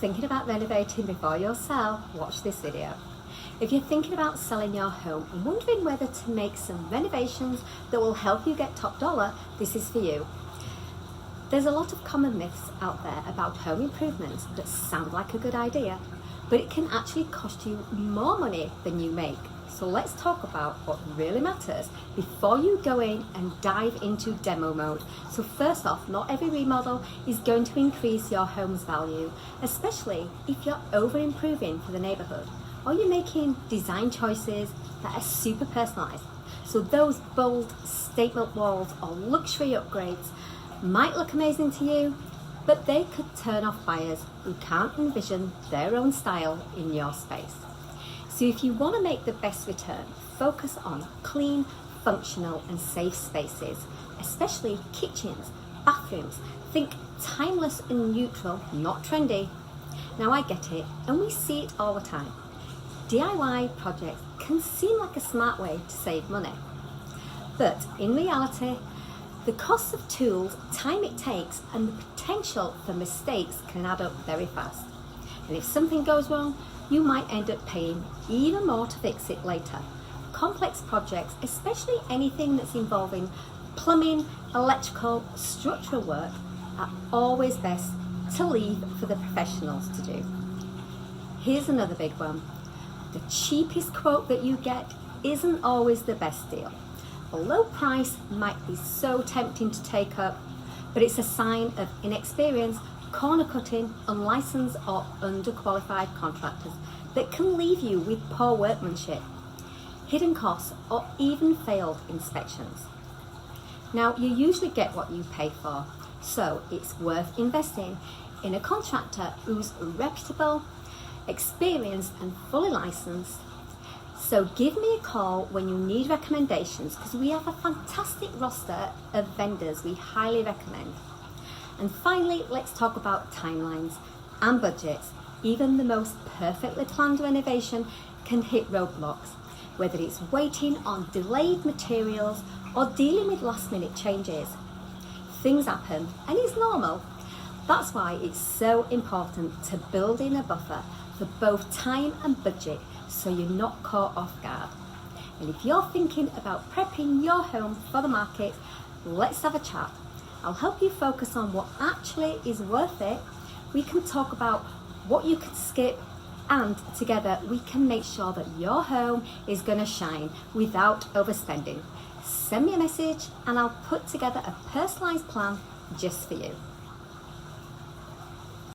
thinking about renovating before you sell, watch this video. If you're thinking about selling your home and wondering whether to make some renovations that will help you get top dollar, this is for you. There's a lot of common myths out there about home improvements that sound like a good idea, but it can actually cost you more money than you make. So let's talk about what really matters before you go in and dive into demo mode. So first off, not every remodel is going to increase your home's value, especially if you're over improving for the neighborhood or you're making design choices that are super personalized. So those bold statement walls or luxury upgrades might look amazing to you, but they could turn off buyers who can't envision their own style in your space. So if you want to make the best return, focus on clean, functional and safe spaces, especially kitchens, bathrooms. Think timeless and neutral, not trendy. Now I get it, and we see it all the time. DIY projects can seem like a smart way to save money, but in reality, the cost of tools, time it takes, and the potential for mistakes can add up very fast. And if something goes wrong, you might end up paying even more to fix it later. Complex projects, especially anything that's involving plumbing, electrical, structural work, are always best to leave for the professionals to do. Here's another big one. The cheapest quote that you get isn't always the best deal. A low price might be so tempting to take up, but it's a sign of inexperience, corner cutting, unlicensed or underqualified contractors that can leave you with poor workmanship, hidden costs, or even failed inspections. Now, you usually get what you pay for, so it's worth investing in a contractor who's reputable, experienced, and fully licensed. So give me a call when you need recommendations, because we have a fantastic roster of vendors we highly recommend. And finally, let's talk about timelines and budgets. Even the most perfectly planned renovation can hit roadblocks, whether it's waiting on delayed materials or dealing with last minute changes. Things happen, and it's normal. That's why it's so important to build in a buffer for both time and budget, so you're not caught off guard. And if you're thinking about prepping your home for the market, let's have a chat. I'll help you focus on what actually is worth it. We can talk about what you could skip, and together we can make sure that your home is going to shine without overspending. Send me a message and I'll put together a personalized plan just for you.